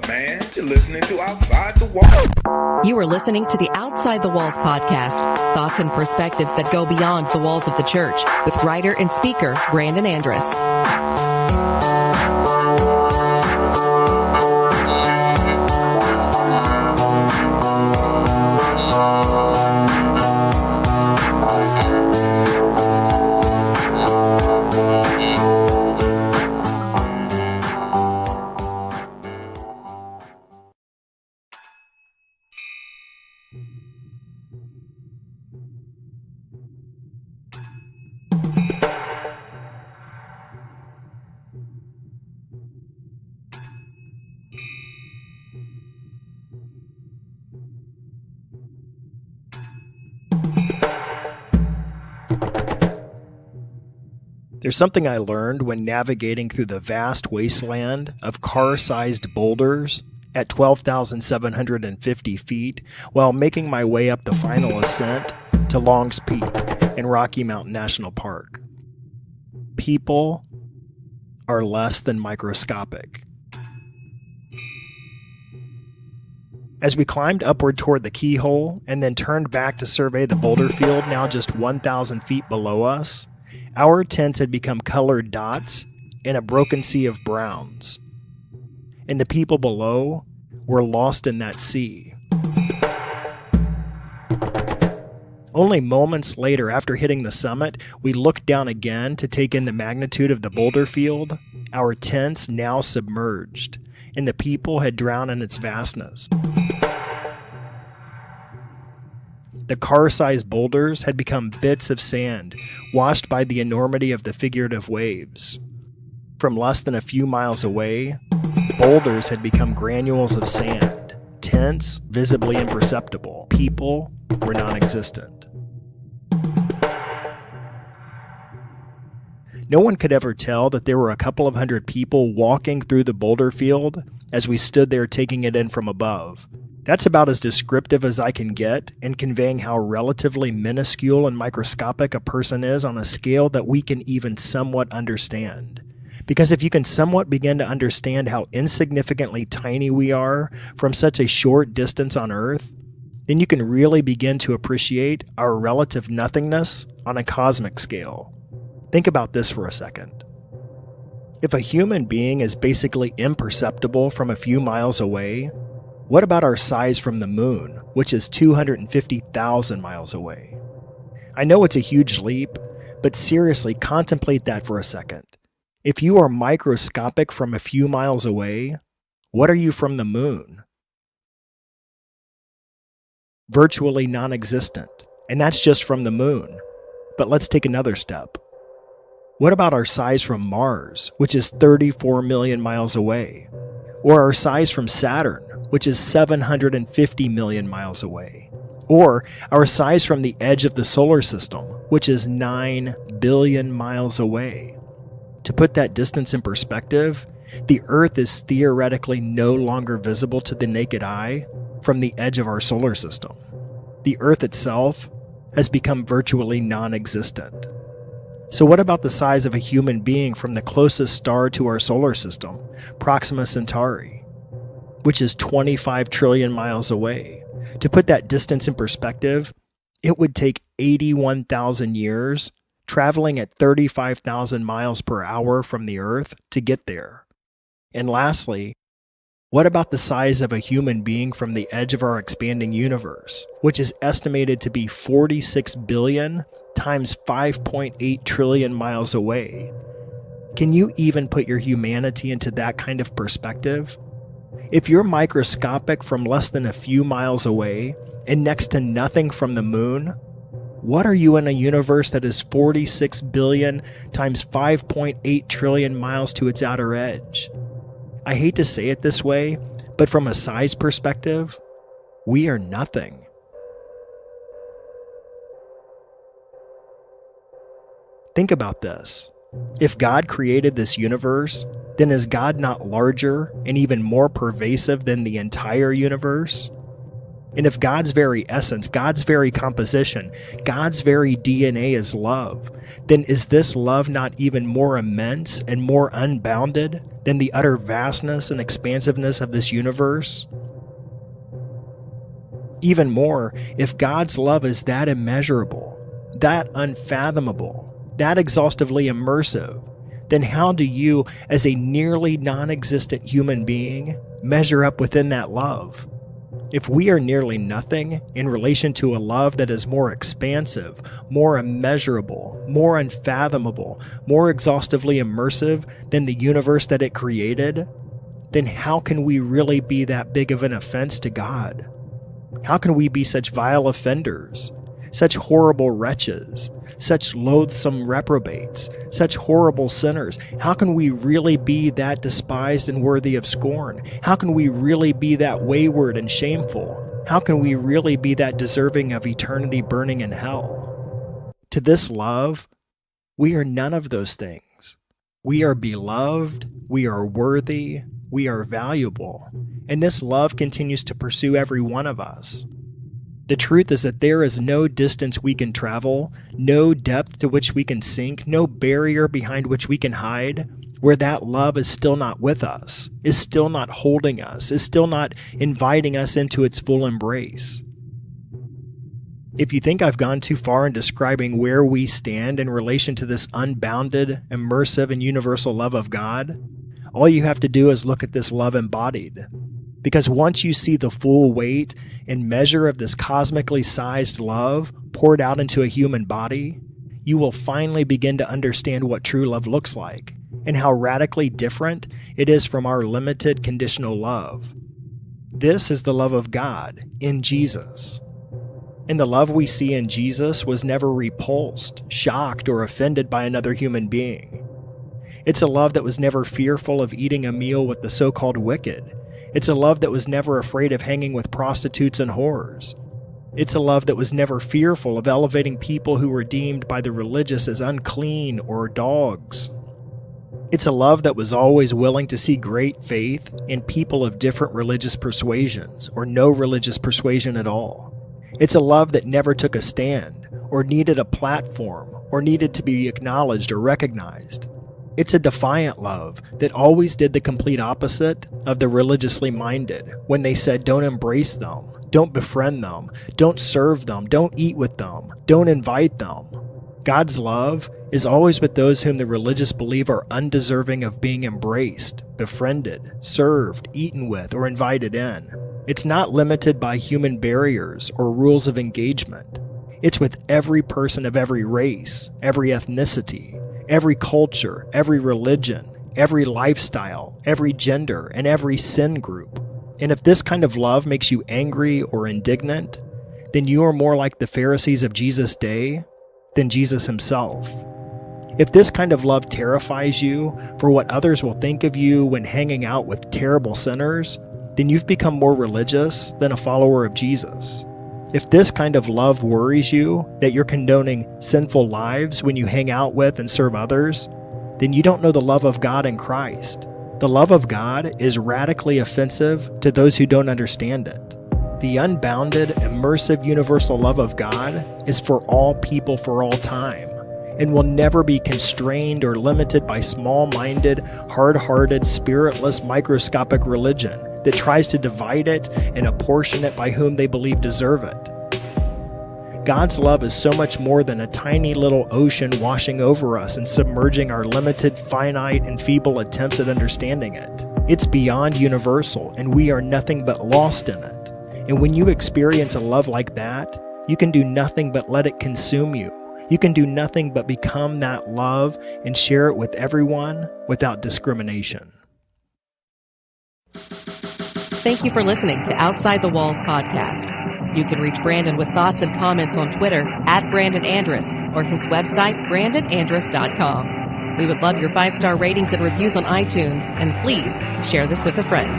man. You're listening to Outside the Walls. You are listening to the Outside the Walls podcast, thoughts and perspectives that go beyond the walls of the church, with writer and speaker Brandon Andress. There's something I learned when navigating through the vast wasteland of car-sized boulders at 12,750 feet while making my way up the final ascent to Long's Peak in Rocky Mountain National Park. People are less than microscopic. As we climbed upward toward the keyhole and then turned back to survey the boulder field now just 1,000 feet below us, our tents had become colored dots in a broken sea of browns, and the people below were lost in that sea. Only moments later, after hitting the summit, we looked down again to take in the magnitude of the boulder field, our tents now submerged, and the people had drowned in its vastness. The car-sized boulders had become bits of sand, washed by the enormity of the figurative waves. From less than a few miles away, boulders had become granules of sand, tents visibly imperceptible, people were non-existent. No one could ever tell that there were a couple of hundred people walking through the boulder field as we stood there taking it in from above. That's about as descriptive as I can get in conveying how relatively minuscule and microscopic a person is on a scale that we can even somewhat understand. Because if you can somewhat begin to understand how insignificantly tiny we are from such a short distance on Earth, then you can really begin to appreciate our relative nothingness on a cosmic scale. Think about this for a second. If a human being is basically imperceptible from a few miles away, what about our size from the moon, which is 250,000 miles away? I know it's a huge leap, but seriously, contemplate that for a second. If you are microscopic from a few miles away, what are you from the moon? Virtually non-existent, and that's just from the moon. But let's take another step. What about our size from Mars, which is 34 million miles away? Or our size from Saturn, which is 750 million miles away? Or our size from the edge of the solar system, which is 9 billion miles away? To put that distance in perspective, the Earth is theoretically no longer visible to the naked eye from the edge of our solar system. The Earth itself has become virtually non-existent. So what about the size of a human being from the closest star to our solar system, Proxima Centauri, which is 25 trillion miles away? To put that distance in perspective, it would take 81,000 years, traveling at 35,000 miles per hour from the Earth to get there. And lastly, what about the size of a human being from the edge of our expanding universe, which is estimated to be 46 billion times 5.8 trillion miles away? Can you even put your humanity into that kind of perspective? If you're microscopic from less than a few miles away and next to nothing from the moon, what are you in a universe that is 46 billion times 5.8 trillion miles to its outer edge? I hate to say it this way, but from a size perspective, we are nothing. Think about this. If God created this universe, then is God not larger and even more pervasive than the entire universe? And if God's very essence, God's very composition, God's very DNA is love, then is this love not even more immense and more unbounded than the utter vastness and expansiveness of this universe? Even more, if God's love is that immeasurable, that unfathomable, that exhaustively immersive, then how do you, as a nearly non-existent human being, measure up within that love? If we are nearly nothing in relation to a love that is more expansive, more immeasurable, more unfathomable, more exhaustively immersive than the universe that it created, then how can we really be that big of an offense to God? How can we be such vile offenders, such horrible wretches, such loathsome reprobates, such horrible sinners? How can we really be that despised and worthy of scorn? How can we really be that wayward and shameful? How can we really be that deserving of eternity burning in hell? To this love, we are none of those things. We are beloved, we are worthy, we are valuable, and this love continues to pursue every one of us. The truth is that there is no distance we can travel, no depth to which we can sink, no barrier behind which we can hide, where that love is still not with us, is still not holding us, is still not inviting us into its full embrace. If you think I've gone too far in describing where we stand in relation to this unbounded, immersive, and universal love of God, all you have to do is look at this love embodied. Because once you see the full weight and measure of this cosmically sized love poured out into a human body, you will finally begin to understand what true love looks like and how radically different it is from our limited conditional love. This is the love of God in Jesus. And the love we see in Jesus was never repulsed, shocked, or offended by another human being. It's a love that was never fearful of eating a meal with the so-called wicked. It's a love that was never afraid of hanging with prostitutes and whores. It's a love that was never fearful of elevating people who were deemed by the religious as unclean or dogs. It's a love that was always willing to see great faith in people of different religious persuasions or no religious persuasion at all. It's a love that never took a stand or needed a platform or needed to be acknowledged or recognized. It's a defiant love that always did the complete opposite of the religiously minded when they said don't embrace them, don't befriend them, don't serve them, don't eat with them, don't invite them. God's love is always with those whom the religious believe are undeserving of being embraced, befriended, served, eaten with, or invited in. It's not limited by human barriers or rules of engagement. It's with every person of every race, every ethnicity, every culture, every religion, every lifestyle, every gender, and every sin group. And if this kind of love makes you angry or indignant, then you are more like the Pharisees of Jesus' day than Jesus himself. If this kind of love terrifies you for what others will think of you when hanging out with terrible sinners, then you've become more religious than a follower of Jesus. If this kind of love worries you, that you're condoning sinful lives when you hang out with and serve others, then you don't know the love of God in Christ. The love of God is radically offensive to those who don't understand it. The unbounded, immersive, universal love of God is for all people for all time, and will never be constrained or limited by small-minded, hard-hearted, spiritless, microscopic religion that tries to divide it and apportion it by whom they believe deserve it. God's love is so much more than a tiny little ocean washing over us and submerging our limited, finite, and feeble attempts at understanding it. It's beyond universal, and we are nothing but lost in it. And when you experience a love like that, you can do nothing but let it consume you. You can do nothing but become that love and share it with everyone without discrimination. Thank you for listening to Outside the Walls podcast. You can reach Brandon with thoughts and comments on Twitter at Brandon Andress or his website, brandonandress.com. We would love your 5-star ratings and reviews on iTunes, and please share this with a friend.